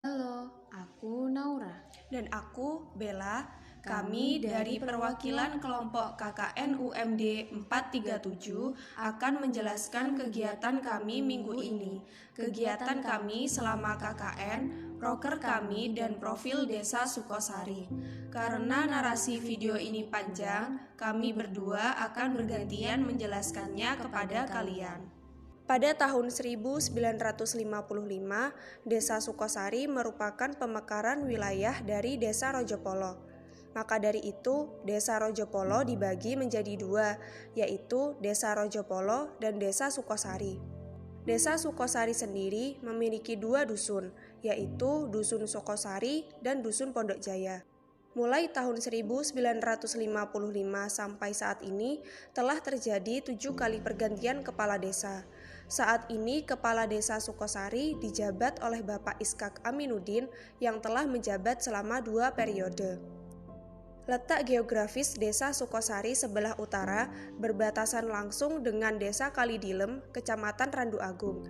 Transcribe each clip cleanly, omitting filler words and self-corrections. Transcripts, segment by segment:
Halo, aku Naura. Dan aku, Bella. Kami dari perwakilan kelompok KKN UMD 437 akan menjelaskan kegiatan kami minggu ini. Kegiatan kami selama KKN, proker kami, dan profil Desa Sukosari. Karena narasi video ini panjang, kami berdua akan bergantian menjelaskannya kepada kalian. Pada tahun 1955, Desa Sukosari merupakan pemekaran wilayah dari Desa Rojopolo. Maka dari itu, Desa Rojopolo dibagi menjadi dua, yaitu Desa Rojopolo dan Desa Sukosari. Desa Sukosari sendiri memiliki dua dusun, yaitu Dusun Sukosari dan Dusun Pondok Jaya. Mulai tahun 1955 sampai saat ini telah terjadi 7 kali pergantian kepala desa. Saat ini Kepala Desa Sukosari dijabat oleh Bapak Iskak Aminuddin yang telah menjabat selama 2 periode. Letak geografis Desa Sukosari sebelah utara berbatasan langsung dengan Desa Kalidilem, Kecamatan Randu Agung.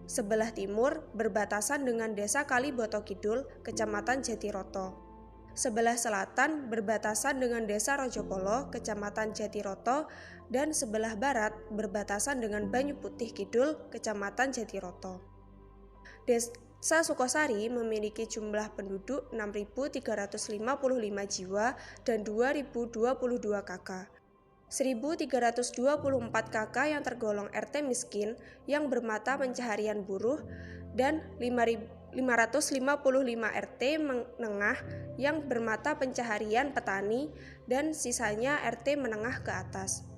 Sebelah timur berbatasan dengan Desa Kaliboto Kidul, Kecamatan Jatiroto. Sebelah selatan berbatasan dengan Desa Rojopolo, Kecamatan Jatiroto, dan sebelah barat berbatasan dengan Banyu Putih Kidul, Kecamatan Jatiroto. Desa Sukosari memiliki jumlah penduduk 6.355 jiwa dan 2.022 KK. 1.324 KK yang tergolong RT miskin yang bermata pencaharian buruh dan 555 RT menengah yang bermata pencaharian petani dan sisanya RT menengah ke atas.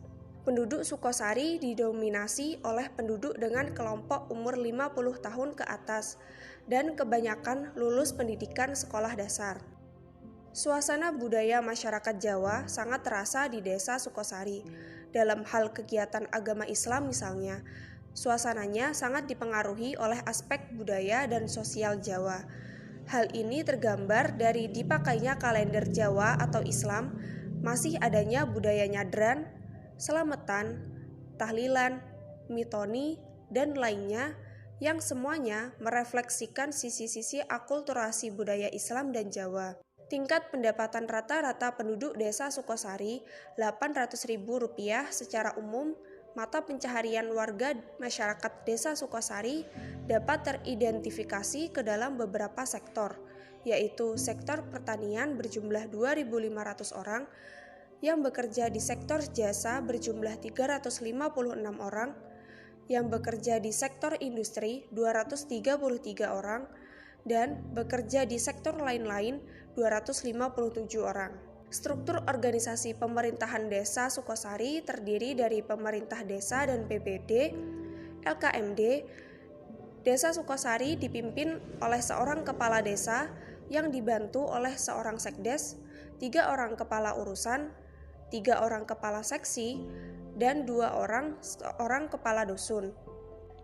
Penduduk Sukosari didominasi oleh penduduk dengan kelompok umur 50 tahun ke atas dan kebanyakan lulus pendidikan sekolah dasar. Suasana budaya masyarakat Jawa sangat terasa di Desa Sukosari. Dalam hal kegiatan agama Islam misalnya, suasananya sangat dipengaruhi oleh aspek budaya dan sosial Jawa. Hal ini tergambar dari dipakainya kalender Jawa atau Islam, masih adanya budaya nyadran, selamatan, tahlilan, mitoni, dan lainnya yang semuanya merefleksikan sisi-sisi akulturasi budaya Islam dan Jawa. Tingkat pendapatan rata-rata penduduk Desa Sukosari Rp800.000 secara umum. Mata pencaharian warga masyarakat Desa Sukosari dapat teridentifikasi ke dalam beberapa sektor, yaitu sektor pertanian berjumlah 2.500 orang, yang bekerja di sektor jasa berjumlah 356 orang, yang bekerja di sektor industri 233 orang, dan bekerja di sektor lain-lain 257 orang. Struktur organisasi pemerintahan Desa Sukosari terdiri dari pemerintah desa dan PBD, LKMD. Desa Sukosari dipimpin oleh seorang kepala desa yang dibantu oleh seorang sekdes, 3 orang kepala urusan, 3 orang kepala seksi, dan 2 orang kepala dusun.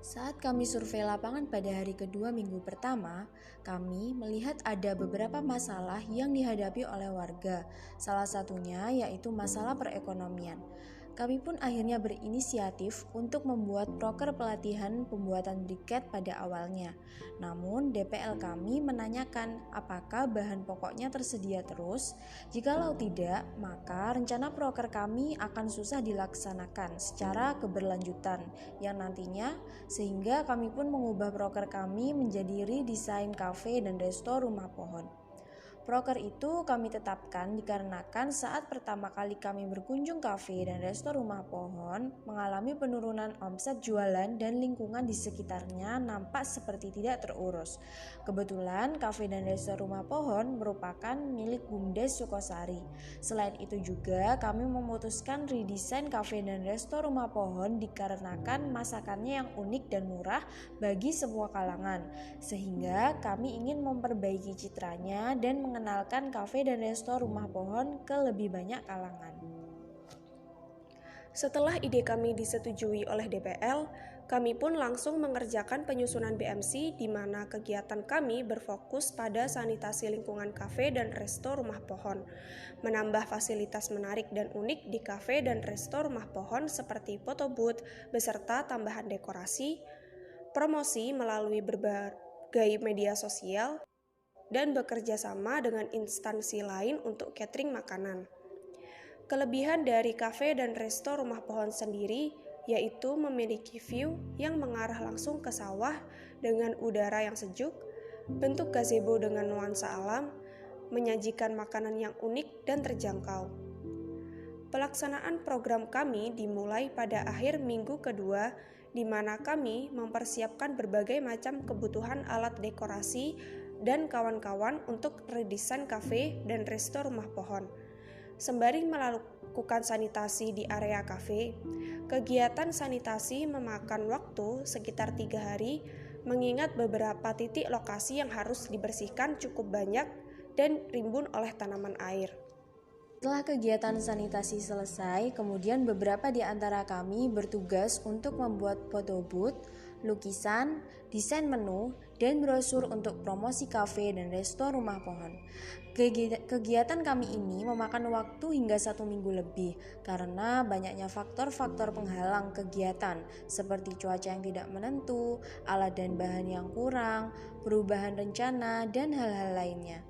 Saat kami survei lapangan pada hari kedua minggu pertama, kami melihat ada beberapa masalah yang dihadapi oleh warga. Salah satunya yaitu masalah perekonomian. Kami pun akhirnya berinisiatif untuk membuat proker pelatihan pembuatan briket pada awalnya. Namun DPL kami menanyakan apakah bahan pokoknya tersedia terus. Jikalau tidak, maka rencana proker kami akan susah dilaksanakan secara keberlanjutan yang nantinya, sehingga kami pun mengubah proker kami menjadi redesign kafe dan resto rumah pohon. Proker itu kami tetapkan dikarenakan saat pertama kali kami berkunjung kafe dan resto rumah pohon mengalami penurunan omset jualan dan lingkungan di sekitarnya nampak seperti tidak terurus. Kebetulan kafe dan resto rumah pohon merupakan milik BUMDes Sukosari. Selain itu juga kami memutuskan redesign kafe dan resto rumah pohon dikarenakan masakannya yang unik dan murah bagi semua kalangan, sehingga kami ingin memperbaiki citranya dan mengenalkan kafe dan resto rumah pohon ke lebih banyak kalangan. Setelah ide kami disetujui oleh DPL, kami pun langsung mengerjakan penyusunan BMC di mana kegiatan kami berfokus pada sanitasi lingkungan kafe dan resto rumah pohon, menambah fasilitas menarik dan unik di kafe dan resto rumah pohon seperti photo booth beserta tambahan dekorasi, promosi melalui berbagai media sosial, dan bekerja sama dengan instansi lain untuk catering makanan. Kelebihan dari kafe dan resto Rumah Pohon sendiri yaitu memiliki view yang mengarah langsung ke sawah dengan udara yang sejuk, bentuk gazebo dengan nuansa alam, menyajikan makanan yang unik dan terjangkau. Pelaksanaan program kami dimulai pada akhir minggu kedua, di mana kami mempersiapkan berbagai macam kebutuhan alat dekorasi dan kawan-kawan untuk redesain kafe dan resto Rumah Pohon. Sembari melakukan sanitasi di area kafe, kegiatan sanitasi memakan waktu sekitar 3 hari, mengingat beberapa titik lokasi yang harus dibersihkan cukup banyak dan rimbun oleh tanaman air. Setelah kegiatan sanitasi selesai, kemudian beberapa di antara kami bertugas untuk membuat foto booth, lukisan, desain menu, dan brosur untuk promosi kafe dan resto Rumah Pohon. Kegiatan kami ini memakan waktu hingga 1 minggu lebih karena banyaknya faktor-faktor penghalang kegiatan seperti cuaca yang tidak menentu, alat dan bahan yang kurang, perubahan rencana, dan hal-hal lainnya.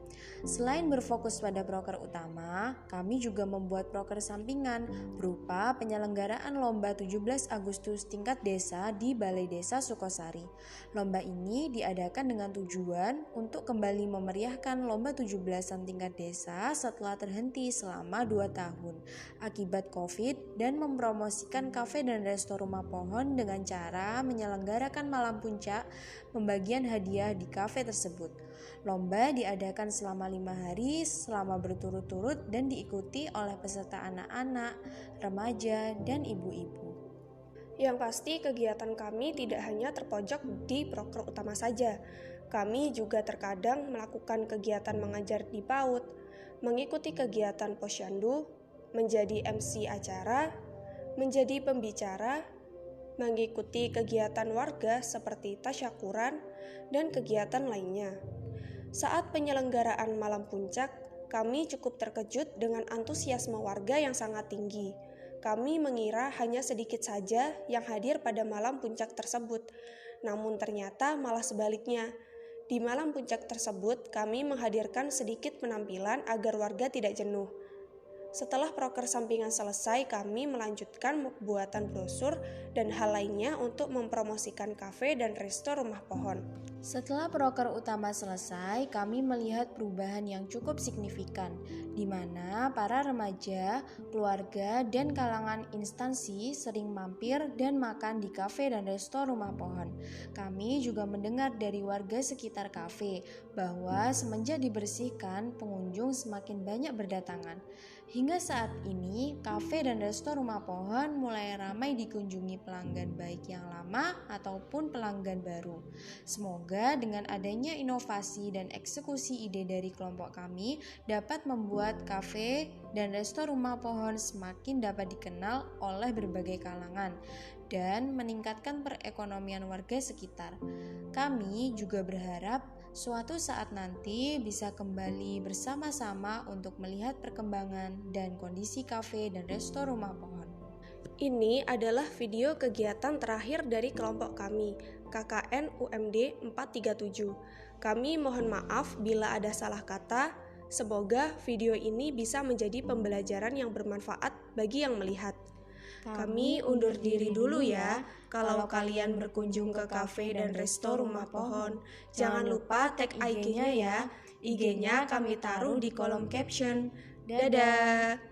Selain berfokus pada proker utama, kami juga membuat proker sampingan berupa penyelenggaraan lomba 17 Agustus tingkat desa di Balai Desa Sukosari. Lomba ini diadakan dengan tujuan untuk kembali memeriahkan lomba 17-an tingkat desa setelah terhenti selama 2 tahun akibat Covid dan mempromosikan kafe dan resto Rumah Pohon dengan cara menyelenggarakan malam puncak pembagian hadiah di kafe tersebut. Lomba diadakan selama 5 hari selama berturut-turut dan diikuti oleh peserta anak-anak, remaja, dan ibu-ibu. Yang pasti kegiatan kami tidak hanya terpojok di proker utama saja. Kami juga terkadang melakukan kegiatan mengajar di PAUD, mengikuti kegiatan posyandu, menjadi MC acara, menjadi pembicara, mengikuti kegiatan warga seperti tasyakuran, dan kegiatan lainnya. Saat penyelenggaraan malam puncak, kami cukup terkejut dengan antusiasme warga yang sangat tinggi. Kami mengira hanya sedikit saja yang hadir pada malam puncak tersebut, namun ternyata malah sebaliknya. Di malam puncak tersebut, kami menghadirkan sedikit penampilan agar warga tidak jenuh. Setelah proker sampingan selesai, kami melanjutkan pembuatan brosur dan hal lainnya untuk mempromosikan kafe dan resto Rumah Pohon. Setelah proker utama selesai, kami melihat perubahan yang cukup signifikan, di mana para remaja, keluarga, dan kalangan instansi sering mampir dan makan di kafe dan resto Rumah Pohon. Kami juga mendengar dari warga sekitar kafe bahwa semenjak dibersihkan, pengunjung semakin banyak berdatangan. Hingga saat ini, kafe dan resto Rumah Pohon mulai ramai dikunjungi pelanggan baik yang lama ataupun pelanggan baru. Semoga dengan adanya inovasi dan eksekusi ide dari kelompok kami dapat membuat kafe dan resto Rumah Pohon semakin dapat dikenal oleh berbagai kalangan dan meningkatkan perekonomian warga sekitar. Kami juga berharap suatu saat nanti bisa kembali bersama-sama untuk melihat perkembangan dan kondisi kafe dan resto Rumah Pohon. Ini adalah video kegiatan terakhir dari kelompok kami, KKN UMD 437. Kami mohon maaf bila ada salah kata. Semoga video ini bisa menjadi pembelajaran yang bermanfaat bagi yang melihat. Kami undur diri dulu ya. Kalau kalian berkunjung ke kafe dan resto Rumah Pohon, jangan lupa tag IG-nya ya. IG-nya kami taruh di kolom caption. Dadah!